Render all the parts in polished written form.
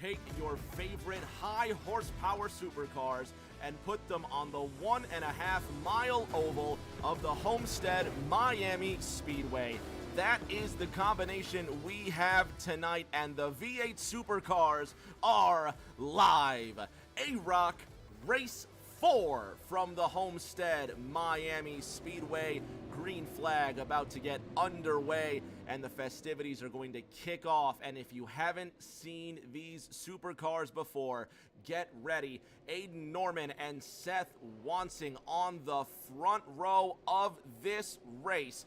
take your favorite high horsepower supercars and put them on the 1.5 mile oval of the Homestead-Miami Speedway. That is the combination we have tonight, and the V8 supercars are live. AROC Race 4 from the Homestead-Miami Speedway. Green flag about to get underway, and the festivities are going to kick off. And if you haven't seen these supercars before, get ready. Aiden Norman and Seth Wansing on the front row of this race.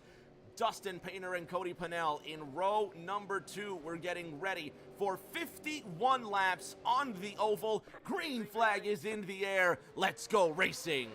Dustin Painter and Cody Pennell in row number 2. We're getting ready for 51 laps on the oval. Green flag is in the air. Let's go racing.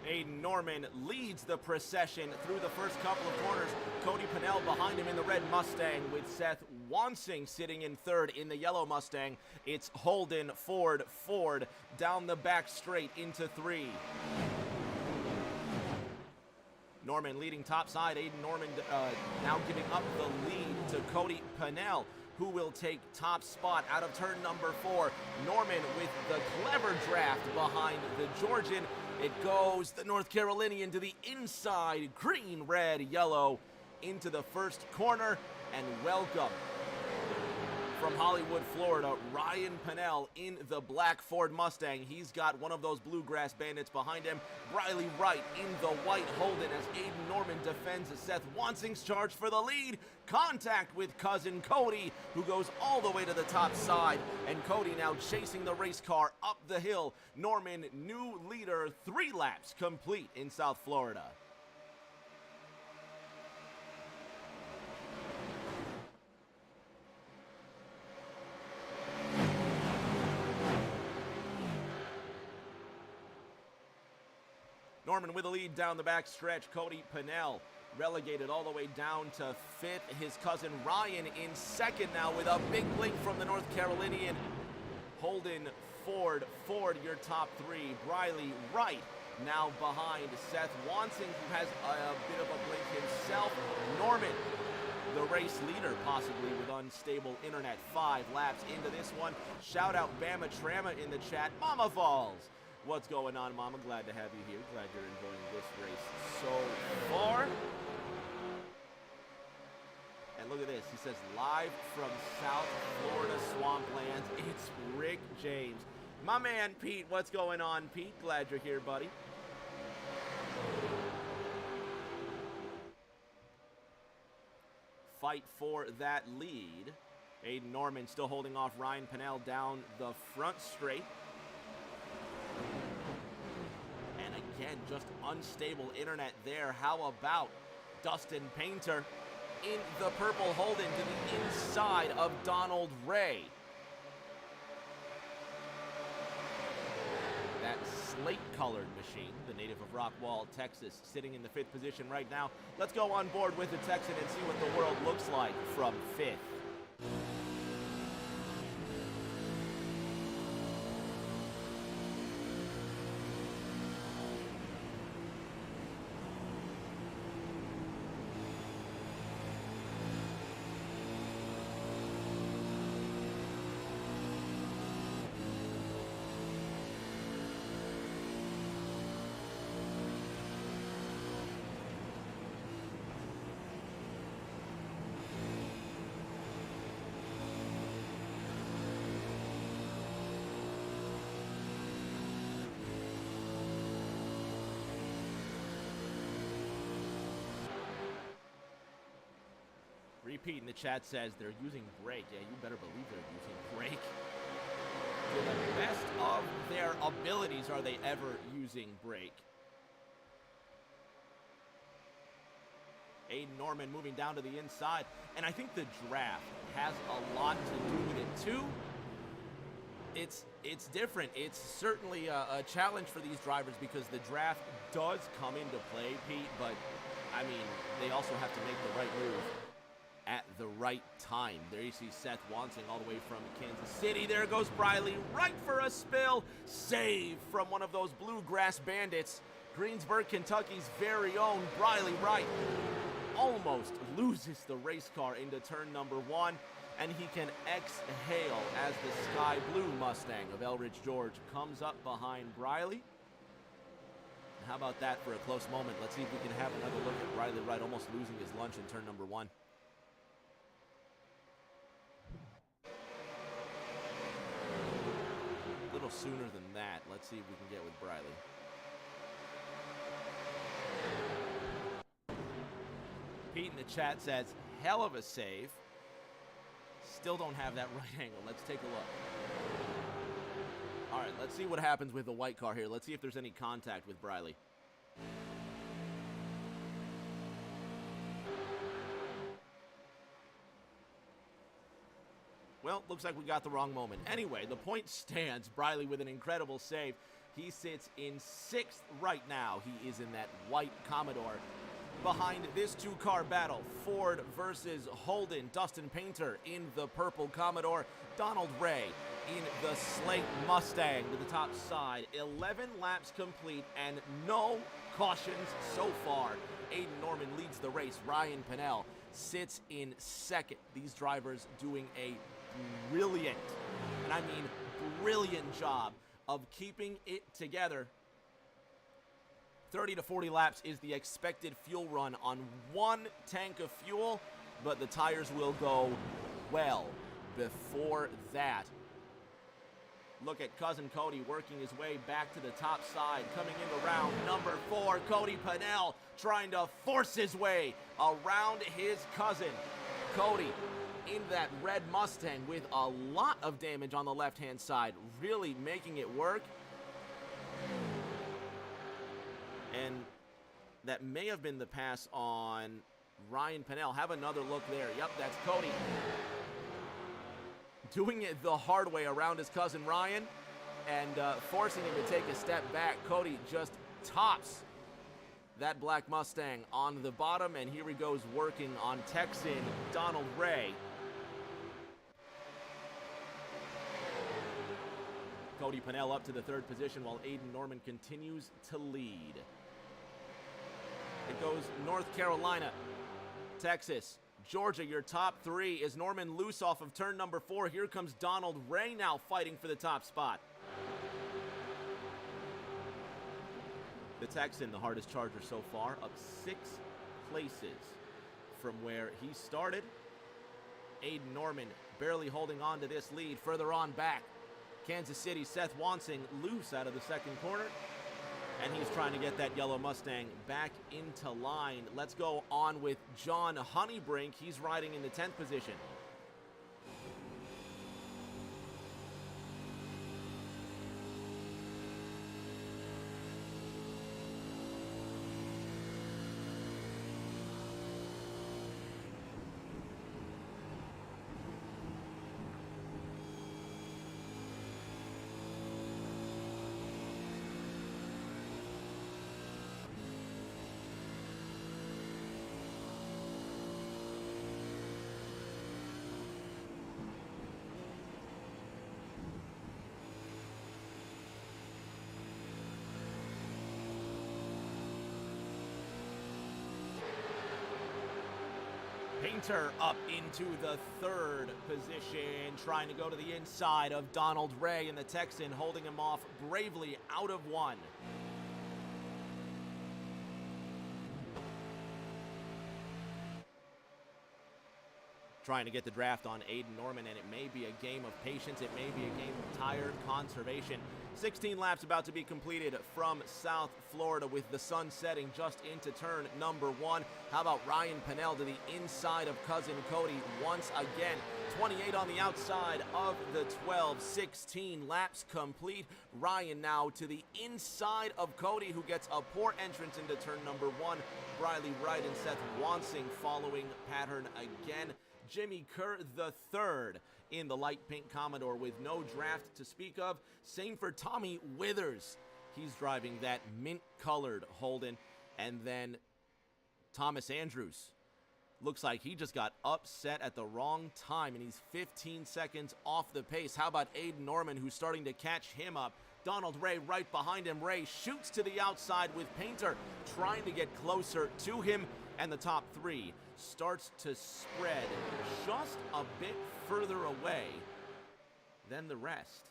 Aiden Norman leads the procession through the first couple of corners. Cody Pennell behind him in the red Mustang, with Seth Wansing sitting in third in the yellow Mustang. It's Holden, Ford down the back straight into 3. Norman leading topside. Aiden Norman now giving up the lead to Cody Pennell, who will take top spot out of turn number 4. Norman with the clever draft behind the Georgian. It goes the North Carolinian to the inside, green, red, yellow, into the first corner, and welcome from Hollywood, Florida, Ryan Pennell in the black Ford Mustang. He's got one of those bluegrass bandits behind him. Briley Wright in the white Holden as Aiden Norman defends Seth Wansing's charge for the lead. Contact with cousin Cody, who goes all the way to the top side, and Cody now chasing the race car up the hill. Norman, new leader, 3 laps complete in South Florida. Norman with a lead down the back stretch. Cody Pennell relegated all the way down to 5th. His cousin Ryan in 2nd now with a big blink from the North Carolinian. Holden, Ford, your top 3. Briley Wright now behind Seth Wansing, who has a bit of a blink himself. Norman, the race leader, possibly with unstable internet. 5 laps into this one. Shout out Bama Trama in the chat. Mama Falls. What's going on, Mama? Glad to have you here. Glad you're enjoying this race so far. And look at this. He says, live from South Florida swamplands, it's Rick James. My man, Pete. What's going on, Pete? Glad you're here, buddy. Fight for that lead. Aiden Norman still holding off Ryan Pennell down the front straight. Again, just unstable internet there. How about Dustin Painter in the purple Holden to the inside of Donald Ray? That slate-colored machine, the native of Rockwall, Texas, sitting in the 5th position right now. Let's go on board with the Texan and see what the world looks like from 5th. Repeat in the chat says they're using brake. Yeah, you better believe they're using brake. to the best of their abilities are they ever using brake. Aiden Norman moving down to the inside, and I think the draft has a lot to do with it too. It's different. It's certainly a challenge for these drivers because the draft does come into play, Pete, but I mean, they also have to make the right move at the right time. There you see Seth Wansing all the way from Kansas City. There goes Briley, right for a spill. Save from one of those bluegrass bandits. Greensburg, Kentucky's very own Briley Wright almost loses the race car into turn number 1, and he can exhale as the sky blue Mustang of Elridge George comes up behind Briley. And how about that for a close moment? Let's see if we can have another look at Briley Wright almost losing his lunch in turn number 1. A little sooner than that. Let's see if we can get with Briley. Pete in the chat says, hell of a save. Still don't have that right angle. Let's take a look. All right, let's see what happens with the white car here. Let's see if there's any contact with Briley. Well, looks like we got the wrong moment. Anyway, the point stands. Briley with an incredible save. He sits in 6th right now. He is in that white Commodore. Behind this two-car battle, Ford versus Holden. Dustin Painter in the purple Commodore. Donald Ray in the slate Mustang to the top side. 11 laps complete and no cautions so far. Aiden Norman leads the race. Ryan Pennell sits in 2nd. These drivers doing a brilliant, and I mean brilliant job of keeping it together. 30 to 40 laps is the expected fuel run on 1 tank of fuel, but the tires will go well before that. Look at Cousin Cody working his way back to the top side, coming into round number 4. Cody Pennell trying to force his way around his cousin. Cody in that red Mustang with a lot of damage on the left-hand side, really making it work. And that may have been the pass on Ryan Pennell. Have another look there. Yep, that's Cody. Doing it the hard way around his cousin Ryan and forcing him to take a step back. Cody just tops that black Mustang on the bottom, and here he goes working on Texan Donald Ray. Cody Pennell up to the 3rd position while Aiden Norman continues to lead. It goes North Carolina, Texas, Georgia, your top 3. Is Norman loose off of turn number 4? Here comes Donald Ray now fighting for the top spot. The Texan, the hardest charger so far, up 6 places from where he started. Aiden Norman barely holding on to this lead. Further on back, Kansas City, Seth Wansing loose out of the 2nd corner. And he's trying to get that yellow Mustang back into line. Let's go on with John Honeybrink. He's riding in the 10th position. Painter up into the 3rd position, trying to go to the inside of Donald Ray, and the Texan holding him off bravely out of 1. trying to get the draft on Aiden Norman, and it may be a game of patience. It may be a game of tire conservation. 16 laps about to be completed from South Florida with the sun setting just into turn number 1. How about Ryan Pennell to the inside of Cousin Cody once again? 28 on the outside of the 12. 16 laps complete. Ryan now to the inside of Cody, who gets a poor entrance into turn number 1. Briley Wright and Seth Wansing following pattern again. Jimmy Kerr the third in the light pink Commodore with no draft to speak of. Same for Tommy Withers. He's driving that mint-colored Holden. And then Thomas Andrews. Looks like he just got upset at the wrong time, and he's 15 seconds off the pace. How about Aiden Norman, who's starting to catch him up? Donald Ray right behind him. Ray shoots to the outside with Painter trying to get closer to him, and the top 3 starts to spread just a bit further away than the rest.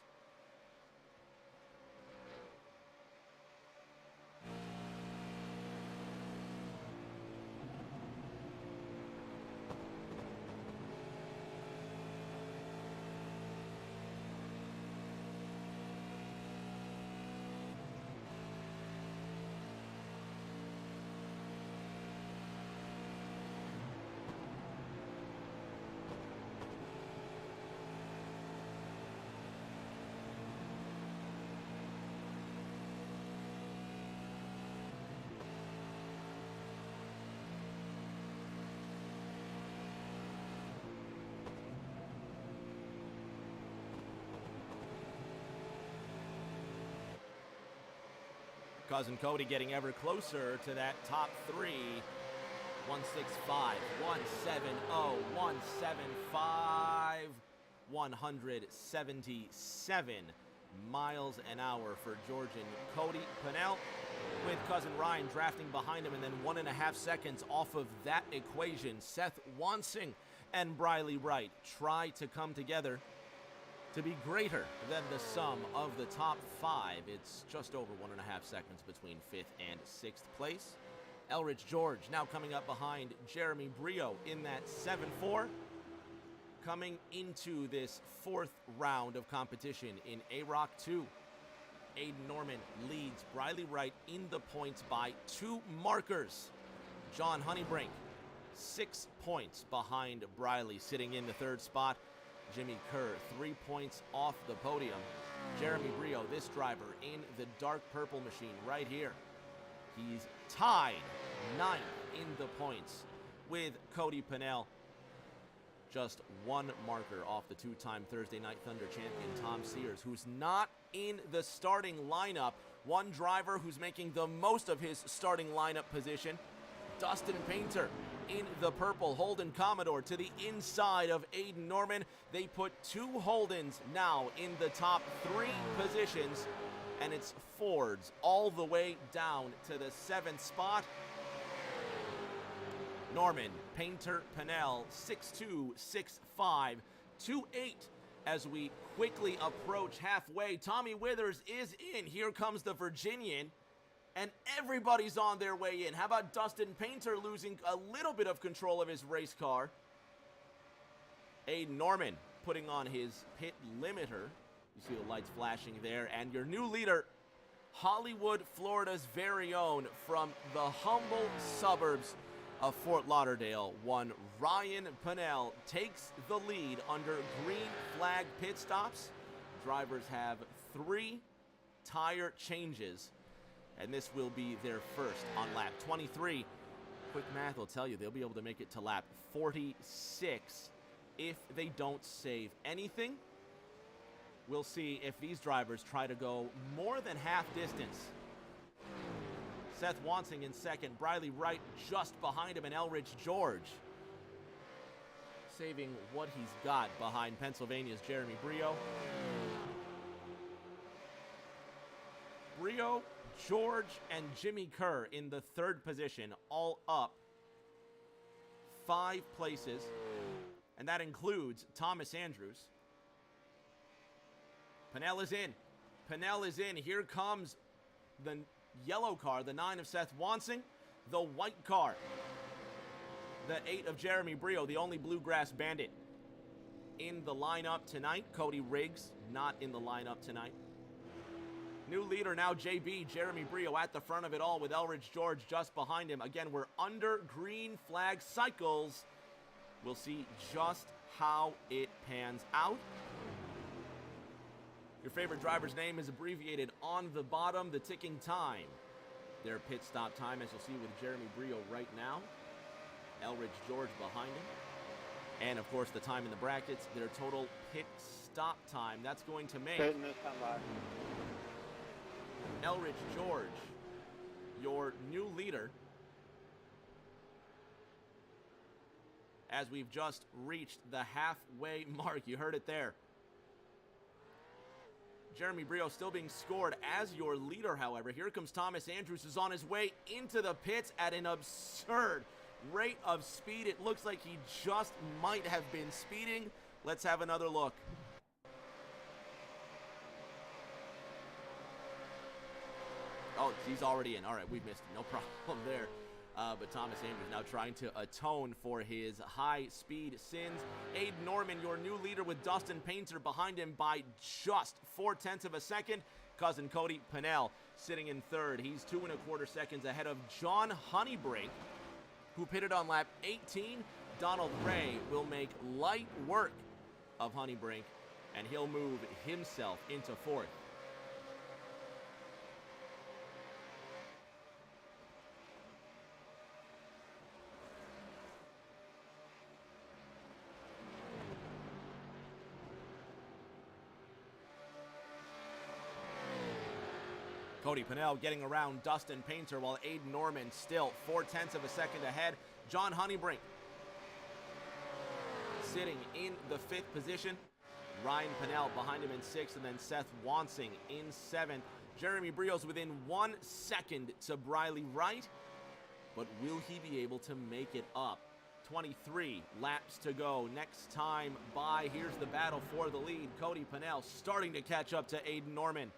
Cousin Cody getting ever closer to that top 3. 165, 170, 175, 177 miles an hour for Georgian Cody Pennell, with Cousin Ryan drafting behind him, and then 1.5 seconds off of that equation. Seth Wansing and Briley Wright try to come together to be greater than the sum of the top 5. It's just over 1.5 seconds between 5th and 6th place. Elridge George now coming up behind Jeremy Brio in that 7-4. Coming into this 4th round of competition in AROC 2. Aiden Norman leads Briley Wright in the points by 2 markers. John Honeybrink, 6 points behind Briley, sitting in the 3rd spot. Jimmy Kerr, 3 points off the podium. Jeremy Brio, this driver, in the dark purple machine right here. He's tied 9th in the points with Cody Pennell. Just 1 marker off the 2-time Thursday Night Thunder champion, Tom Sears, who's not in the starting lineup. One driver who's making the most of his starting lineup position, Dustin Painter, in the purple Holden Commodore to the inside of Aiden Norman. They put 2 Holdens now in the top 3 positions, and it's Fords all the way down to the 7th spot. Norman, Painter, Pennell, 6'2", 6'5", 2'8", as we quickly approach halfway. Tommy Withers is in. Here comes the Virginian. And everybody's on their way in. How about Dustin Painter losing a little bit of control of his race car? Aiden Norman putting on his pit limiter. You see the lights flashing there. And your new leader, Hollywood, Florida's very own, from the humble suburbs of Fort Lauderdale, one Ryan Pennell takes the lead under green flag pit stops. Drivers have 3 tire changes, and this will be their first on lap 23. Quick math will tell you they'll be able to make it to lap 46 if they don't save anything. We'll see if these drivers try to go more than half distance. Seth Wansing in second, Briley Wright just behind him, and Elridge George saving what he's got behind Pennsylvania's Jeremy Brio. Brio, George, and Jimmy Kerr in the 3rd position, all up 5 places, and that includes Thomas Andrews. Pennell is in. Pennell is in. Here comes the yellow car, the 9 of Seth Wansing, the white car, the 8 of Jeremy Brio, the only Bluegrass Bandit in the lineup tonight. Cody Riggs not in the lineup tonight. New leader now, JB, Jeremy Brio at the front of it all with Elridge George just behind him. Again, we're under green flag cycles. We'll see just how it pans out. Your favorite driver's name is abbreviated on the bottom, the ticking time. Their pit stop time, as you'll see with Jeremy Brio right now. Elridge George behind him. And, of course, the time in the brackets, their total pit stop time. That's going to make Elridge George your new leader, as we've just reached the halfway mark. You heard it there. Jeremy Brio still being scored as your leader, however. Here comes Thomas Andrews, who's on his way into the pits at an absurd rate of speed. It looks like he just might have been speeding. Let's have another look. Oh, he's already in. All right, we missed him. No problem there. But Thomas Andrews now trying to atone for his high-speed sins. Aiden Norman, your new leader, with Dustin Painter behind him by just 0.4 of a second. Cousin Cody Pennell sitting in third. He's 2 1/4 seconds ahead of John Honeybrink, who pitted on lap 18. Donald Ray will make light work of Honeybrink, and he'll move himself into fourth. Cody Pennell getting around Dustin Painter, while Aiden Norman still 0.4 of a second ahead. John Honeybrink sitting in the 5th position. Ryan Pennell behind him in 6th, and then Seth Wansing in 7th. Jeremy Brio's within 1 second to Briley Wright, but will he be able to make it up? 23 laps to go. Next time by, here's the battle for the lead. Cody Pennell starting to catch up to Aiden Norman.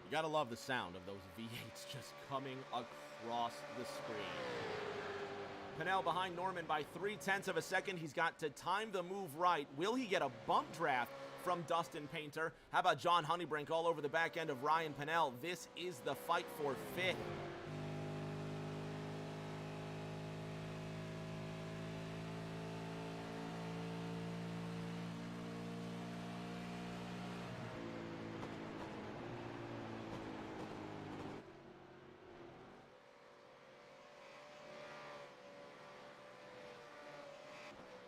You gotta love the sound of those V8s just coming across the screen. Pennell behind Norman by 0.3 of a second. He's got to time the move right. Will he get a bump draft from Dustin Painter? How about John Honeybrink all over the back end of Ryan Pennell? This is the fight for 5th.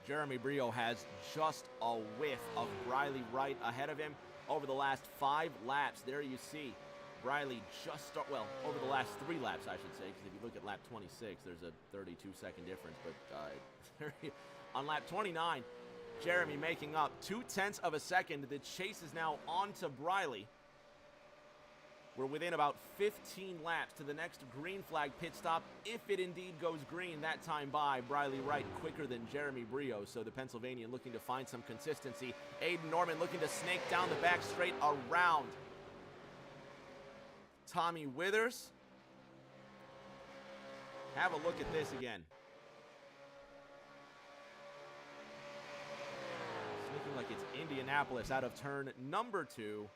Jeremy Brio has just a whiff of Briley Wright ahead of him over the last 5 laps. There you see Briley just over the last 3 laps, I should say, because if you look at lap 26, there's a 32-second difference. But on lap 29, Jeremy making up 0.2 of a second. The chase is now on to Briley. We're within about 15 laps to the next green flag pit stop. If it indeed goes green that time by, Briley Wright quicker than Jeremy Brio, so the Pennsylvanian looking to find some consistency. Aiden Norman looking to snake down the back straight around Tommy Withers. Have a look at this again. It's looking like it's Indianapolis out of turn number 2.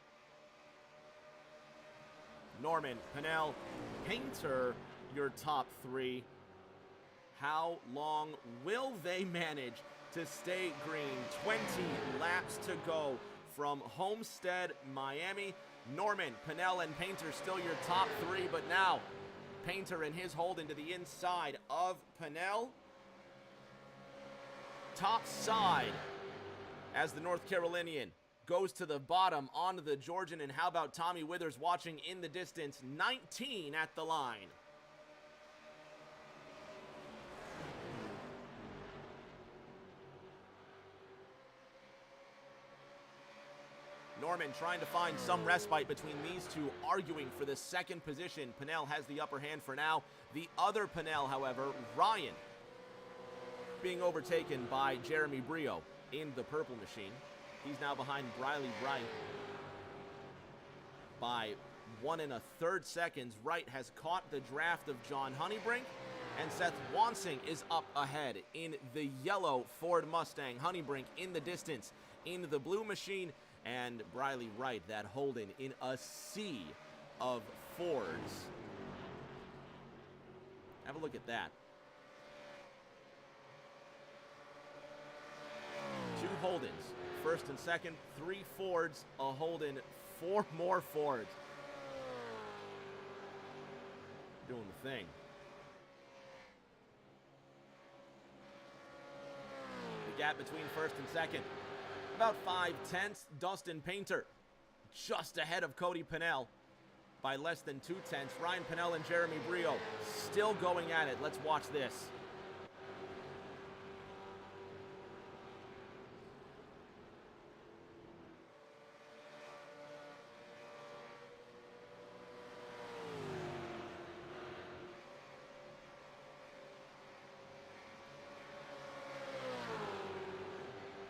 Norman, Pennell, Painter, your top 3. How long will they manage to stay green? 20 laps to go from Homestead-Miami. Norman, Pennell, and Painter still your top 3, but now Painter and his hold into the inside of Pennell. Top side as the North Carolinian goes to the bottom onto the Georgian. And how about Tommy Withers watching in the distance? 19 at the line. Norman trying to find some respite between these two, arguing for the second position. Pinnell has the upper hand for now. The other Pinnell, however, Ryan, being overtaken by Jeremy Brio in the purple machine. He's now behind Briley Wright by 1 1/3 seconds. Wright has caught the draft of John Honeybrink, and Seth Wansing is up ahead in the yellow Ford Mustang. Honeybrink in the distance in the blue machine, and Briley Wright, that Holden, in a sea of Fords. Have a look at that. 2 Holdens, first and second, 3 Fords, a Holden, 4 more Fords. Doing the thing. The gap between first and second, about 5/10. Dustin Painter just ahead of Cody Pinnell by less than 2/10. Ryan Pinnell and Jeremy Brio still going at it. Let's watch this.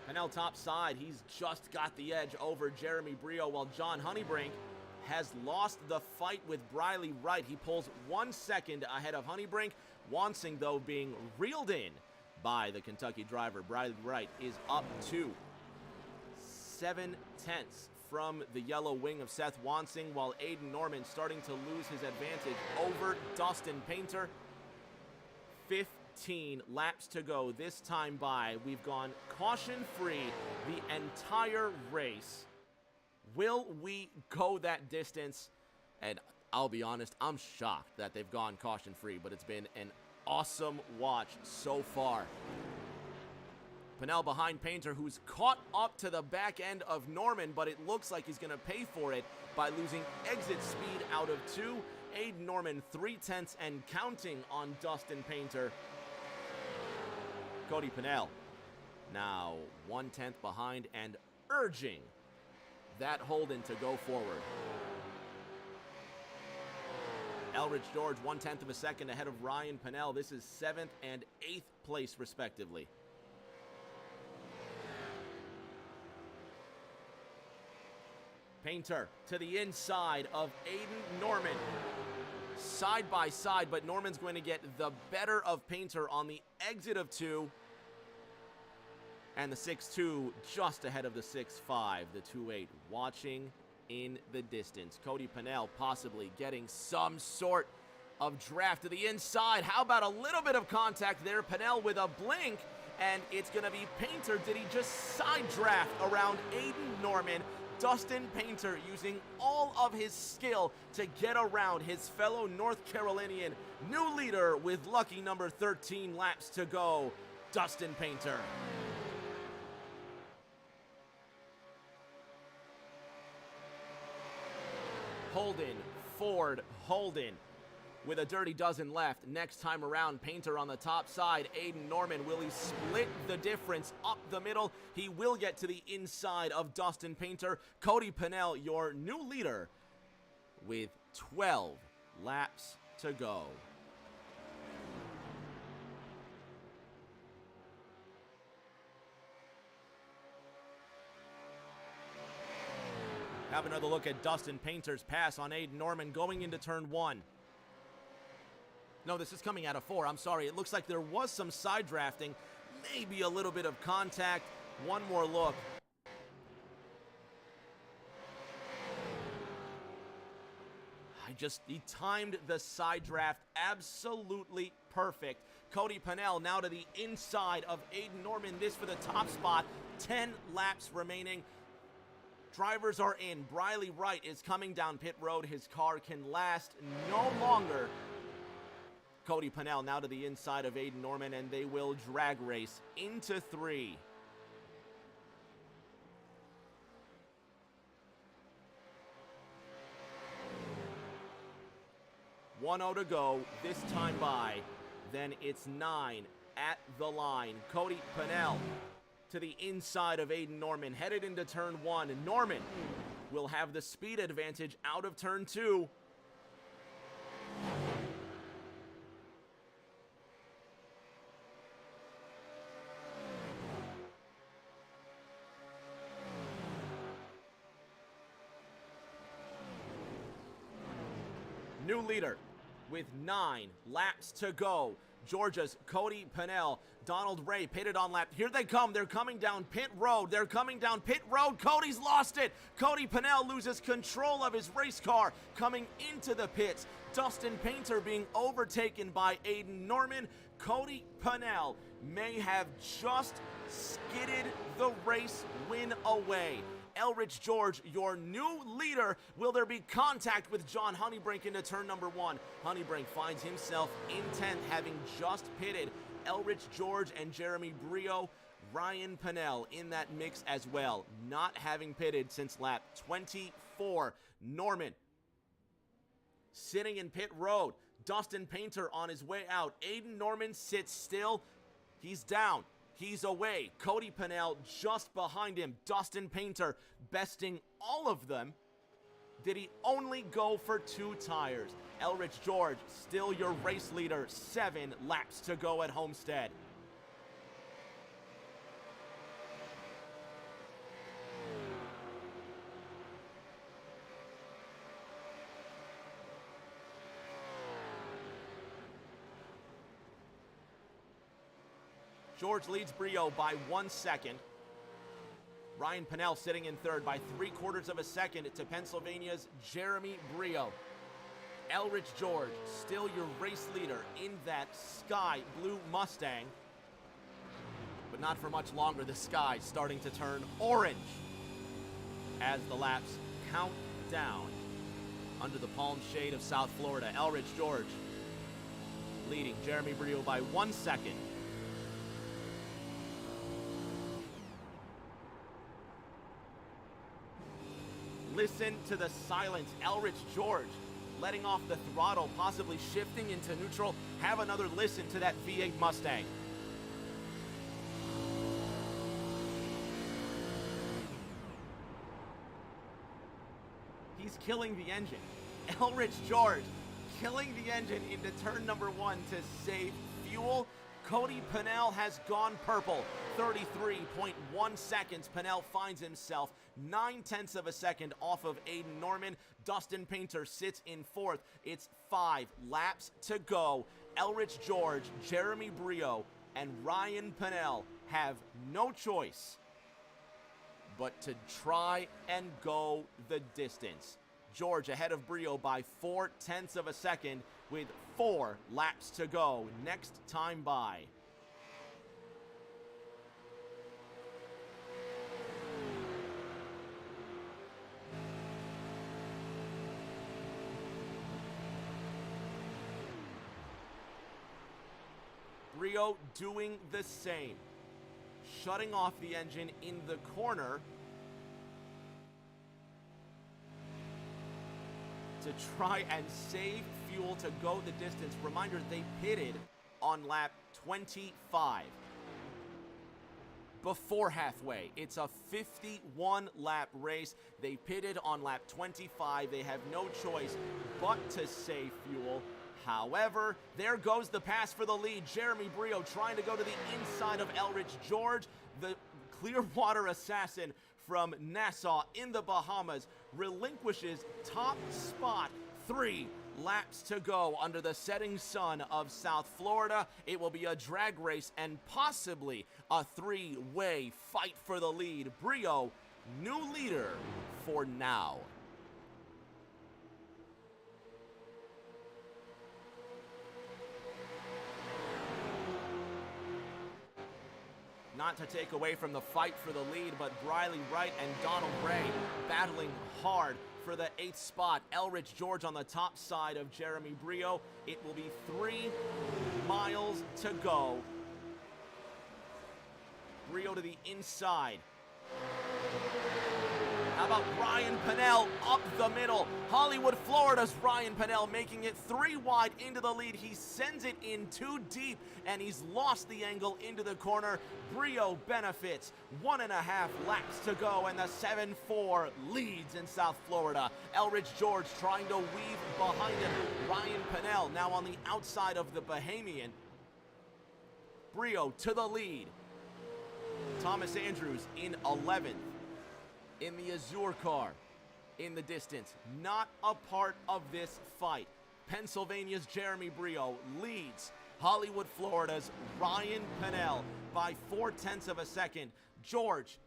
Pinnell top side, he's just got the edge over Jeremy Brio, while John Honeybrink has lost the fight with Briley Wright. He pulls 1 second ahead of Honeybrink. Wansing, though, being reeled in by the Kentucky driver. Briley Wright is up to 7/10 from the yellow wing of Seth Wansing, while Aiden Norman starting to lose his advantage over Dustin Painter. 15 laps to go this time by. We've gone caution-free the entire race. Will we go that distance? And I'll be honest, I'm shocked that they've gone caution-free, but it's been an awesome watch so far. Pinnell behind Painter, who's caught up to the back end of Norman, but it looks like he's going to pay for it by losing exit speed out of 2. Aiden Norman 3/10 and counting on Dustin Painter. Cody Pinnell now 1/10 behind and urging that Holden to go forward. Elridge George 1/10 of a second ahead of Ryan Pinnell. This is 7th and 8th place respectively. Painter to the inside of Aiden Norman. Side by side, but Norman's going to get the better of Painter on the exit of 2. And the 6-2 just ahead of the 6-5, the 2-8, watching in the distance. Cody Pinnell possibly getting some sort of draft to the inside. How about a little bit of contact there? Pinnell with a blink, and it's going to be Painter. Did he just side draft around Aiden Norman? Dustin Painter using all of his skill to get around his fellow North Carolinian. New leader with lucky number 13 laps to go, Dustin Painter. Holden, Ford, Holden with a dirty dozen left. Next time around, Painter on the top side. Aiden Norman, will he split the difference up the middle? He will get to the inside of Dustin Painter. Cody Pinnell, your new leader, with 12 laps to go. Have another look at Dustin Painter's pass on Aiden Norman going into turn 1. No, this is coming out of 4. I'm sorry. It looks like there was some side drafting, maybe a little bit of contact. One more look. He timed the side draft absolutely perfect. Cody Pinnell now to the inside of Aiden Norman. This for the top spot. 10 laps remaining. Drivers are in. Briley Wright is coming down pit road. His car can last no longer. Cody Pinnell now to the inside of Aiden Norman, and they will drag race into 3. 1:0 to go, this time by. Then it's 9 at the line. Cody Pennell to the inside of Aiden Norman, headed into turn 1. Norman will have the speed advantage out of turn 2. New leader with 9 laps to go. Georgia's Cody Pennell, Donald Ray pitted on lap. Here they come. They're coming down pit road. They're coming down pit road. Cody's lost it. Cody Pennell loses control of his race car coming into the pits. Dustin Painter being overtaken by Aiden Norman. Cody Pennell may have just skidded the race win away. Elrich George, your new leader. Will there be contact with John Honeybrink into turn number 1? Honeybrink finds himself in 10th, having just pitted. Elrich George and Jeremy Brio, Ryan Pennell in that mix as well, not having pitted since lap 24. Norman sitting in pit road. Dustin Painter on his way out. Aiden Norman sits still. He's down. He's away. Cody Pennell just behind him. Dustin Painter besting all of them. Did he only go for 2 tires? Elrich George, still your race leader. 7 laps to go at Homestead. George leads Brio by 1 second. Ryan Pennell sitting in third by 3/4 of a second to Pennsylvania's Jeremy Brio. Elrich George, still your race leader in that sky blue Mustang. But not for much longer. The sky starting to turn orange as the laps count down under the palm shade of South Florida. Elrich George leading Jeremy Brio by 1 second. Listen to the silence. Elrich George letting off the throttle, possibly shifting into neutral. Have another listen to that V8 Mustang. He's killing the engine. Elrich George killing the engine into turn number 1 to save fuel. Cody Pennell has gone purple. 33.1 seconds. Pennell finds himself 9/10 of a second off of Aiden Norman. Dustin Painter sits in 4th. It's 5 laps to go. Elrich George, Jeremy Brio, and Ryan Pennell have no choice but to try and go the distance. George ahead of Brio by 4/10 of a second with 4 laps to go. Next time by. Brio doing the same. Shutting off the engine in the corner to try and save fuel to go the distance. Reminder, they pitted on lap 25. Before halfway, it's a 51-lap race. They pitted on lap 25. They have no choice but to save fuel. However, there goes the pass for the lead. Jeremy Brio trying to go to the inside of Elrich George. The Clearwater assassin from Nassau in the Bahamas relinquishes top spot. 3 laps to go under the setting sun of South Florida. It will be a drag race and possibly a 3-way fight for the lead. Brio, new leader for now. Not to take away from the fight for the lead, but Briley Wright and Donald Ray battling hard for the 8th spot. Elrich George on the top side of Jeremy Brio. It will be 3 miles to go. Brio to the inside. How about Ryan Pennell up the middle? Hollywood, Florida's Ryan Pennell making it 3 wide into the lead. He sends it in too deep, and he's lost the angle into the corner. Brio benefits. 1.5 laps to go, and the 7-4 leads in South Florida. Elridge George trying to weave behind him. Ryan Pennell now on the outside of the Bahamian. Brio to the lead. Thomas Andrews in 11th. In the Azure car, in the distance, not a part of this fight. Pennsylvania's Jeremy Brio leads Hollywood, Florida's Ryan Pennell by 0.4 of a second. George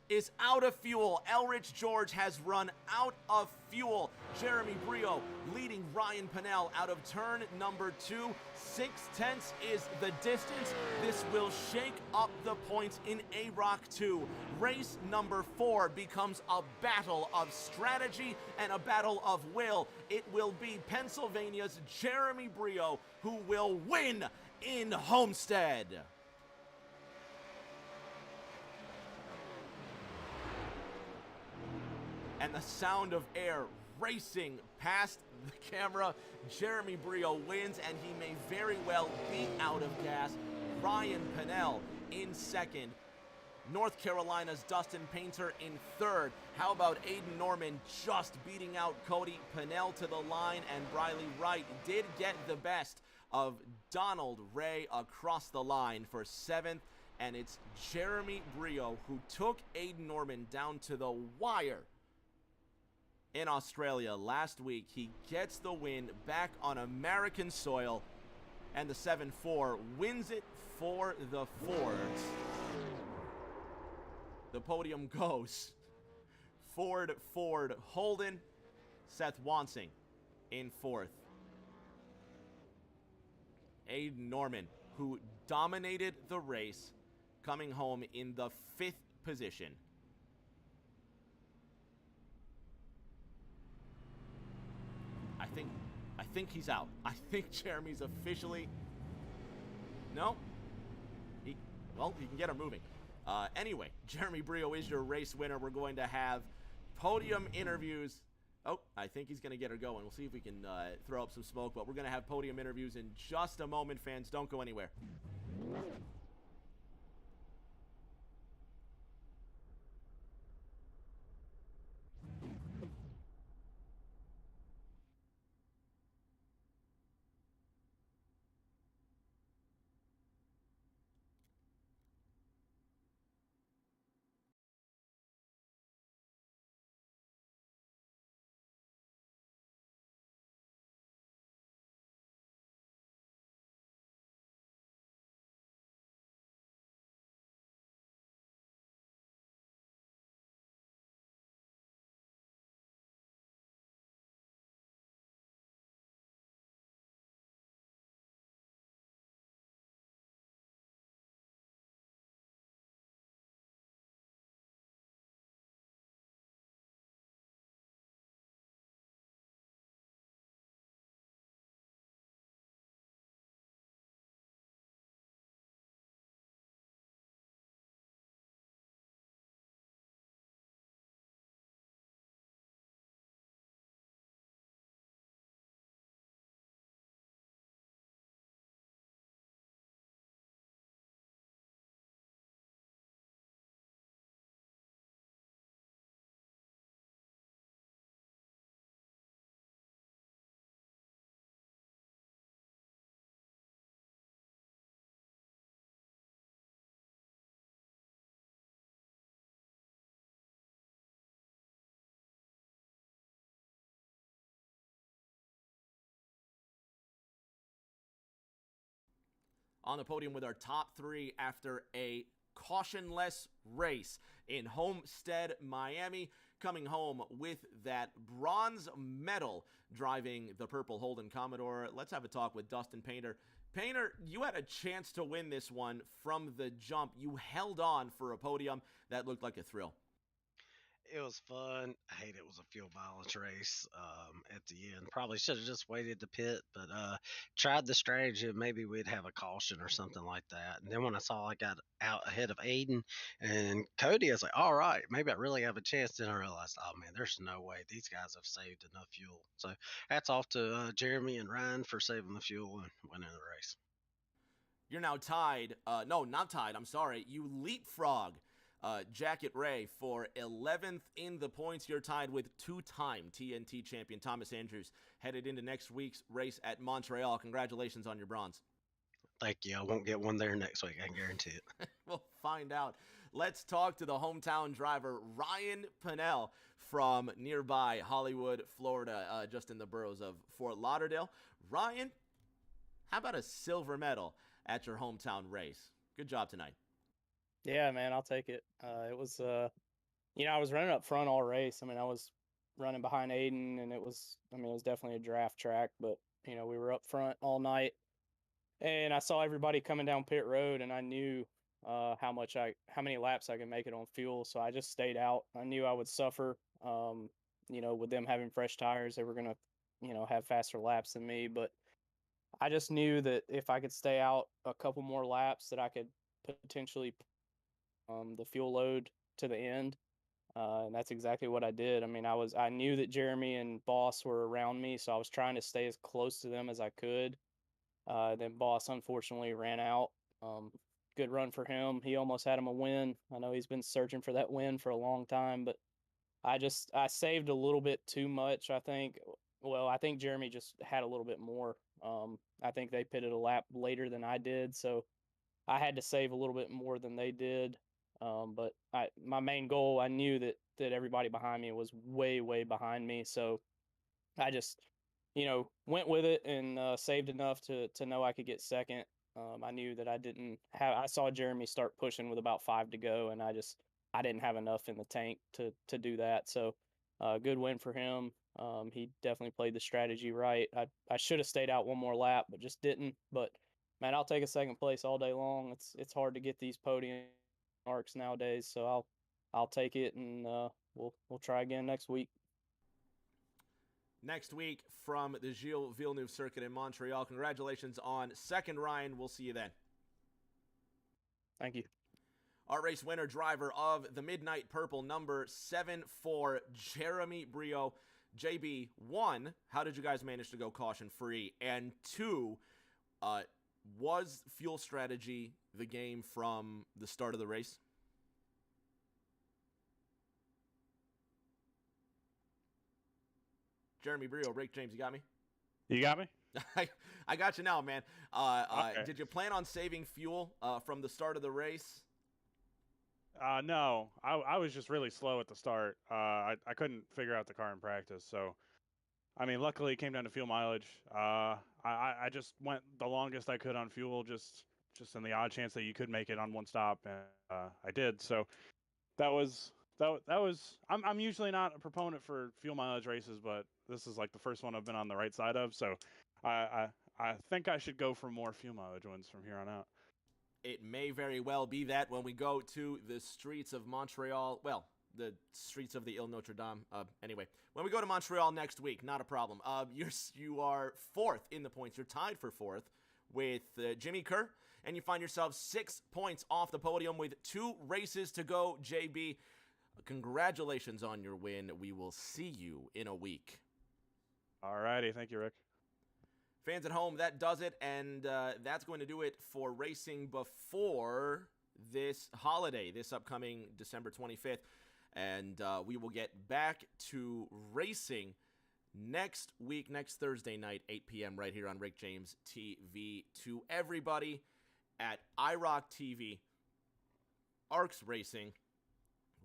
is out of fuel. Elridge George has run out of fuel. Jeremy Brio leading Ryan Pennell out of turn number 2. 0.6 is the distance. This will shake up the points in AROC 2. Race number 4 becomes a battle of strategy and a battle of will. It will be Pennsylvania's Jeremy Brio who will win in Homestead. And the sound of air racing past the camera. Jeremy Brio wins, and he may very well be out of gas. Ryan Pennell in second. North Carolina's Dustin Painter in third. How about Aiden Norman just beating out Cody Pennell to the line, and Briley Wright did get the best of Donald Ray across the line for 7th. And it's Jeremy Brio who took Aiden Norman down to the wire in Australia last week. He gets the win back on American soil, and the 7-4 wins it for the Fords. The podium goes Ford, Holden, Seth Wansing in 4th. Aiden Norman, who dominated the race, coming home in the 5th position. I think he's out. I think Jeremy's officially... No? He can get her moving. Anyway, Jeremy Brio is your race winner. We're going to have podium interviews. Oh, I think he's going to get her going. We'll see if we can throw up some smoke, but we're going to have podium interviews in just a moment, fans. Don't go anywhere. On the podium with our top 3 after a cautionless race in Homestead-Miami, coming home with that bronze medal, driving the purple Holden Commodore. Let's have a talk with Dustin Painter. Painter, you had a chance to win this one from the jump. You held on for a podium that looked like a thrill. It was fun. I hate it was a fuel mileage race at the end. Probably should have just waited to pit, but tried the strategy of maybe we'd have a caution or something like that. And then when I saw I got out ahead of Aiden and Cody, I was like, all right, maybe I really have a chance. Then I realized, oh man, there's no way these guys have saved enough fuel. So hats off to Jeremy and Ryan for saving the fuel and winning the race. You're now tied. No, not tied. I'm sorry. You leapfrog Jacket Ray for 11th in the points. You're tied with two-time TNT champion Thomas Andrews headed into next week's race at Montreal. Congratulations on your bronze. Thank you. I won't get one there next week. I can guarantee it. We'll find out. Let's talk to the hometown driver, Ryan Pennell from nearby Hollywood, Florida, just in the boroughs of Fort Lauderdale. Ryan, how about a silver medal at your hometown race? Good job tonight. Yeah, man, I'll take it. It was, I was running up front all race. I mean, I was running behind Aiden, and it was definitely a draft track, but, we were up front all night. And I saw everybody coming down pit road, and I knew how many laps I could make it on fuel. So I just stayed out. I knew I would suffer, with them having fresh tires. They were going to, have faster laps than me. But I just knew that if I could stay out a couple more laps, that I could potentially the fuel load to the end. And that's exactly what I did. I mean, I knew that Jeremy and Boss were around me, so I was trying to stay as close to them as I could. Then Boss unfortunately ran out. Good run for him. He almost had him a win. I know he's been searching for that win for a long time, but I saved a little bit too much, I think. Well, I think Jeremy just had a little bit more. I think they pitted a lap later than I did, so I had to save a little bit more than they did. But my main goal, I knew that everybody behind me was way, way behind me. So I just, went with it and saved enough to know I could get second. I knew that I saw Jeremy start pushing with about 5 to go, and I didn't have enough in the tank to do that. So good win for him. He definitely played the strategy right. I should have stayed out one more lap, but just didn't. But man, I'll take a second place all day long. It's hard to get these podium marks nowadays, so I'll take it, and we'll try again next week. Next week from the Gilles Villeneuve circuit in Montreal. Congratulations on second, Ryan. We'll see you then. Thank you. Our race winner driver of the Midnight Purple, number 7-4, Jeremy Brio. JB, 1, how did you guys manage to go caution-free? And 2, was fuel strategy the game from the start of the race? Jeremy Brio, Rick James, you got me? You got me? I got you now, man. Okay. Did you plan on saving fuel from the start of the race? No, I was just really slow at the start. I couldn't figure out the car in practice, so I mean, luckily it came down to fuel mileage. I just went the longest I could on fuel, just in the odd chance that you could make it on one stop, and I did. So that was. I'm usually not a proponent for fuel mileage races, but this is like the first one I've been on the right side of. So I think I should go for more fuel mileage ones from here on out. It may very well be that when we go to the streets of Montreal, well, the streets of the Ile Notre Dame. Anyway, when we go to Montreal next week, not a problem. You are 4th in the points. You're tied for 4th with Jimmy Kerr, and you find yourself 6 points off the podium with 2 races to go. JB, congratulations on your win. We will see you in a week. All righty. Thank you, Rick. Fans at home, that does it, and that's going to do it for racing before this holiday, this upcoming December 25th. And we will get back to racing next week, next Thursday night, 8 p.m. right here on Rick James TV. To everybody at iRock TV, ARCS Racing,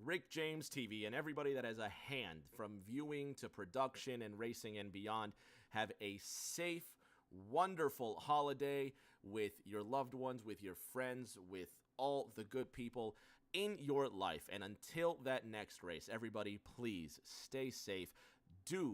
Rick James TV, and everybody that has a hand from viewing to production and racing and beyond, have a safe, wonderful holiday with your loved ones, with your friends, with all the good people in your life. And until that next race, everybody, please stay safe. Do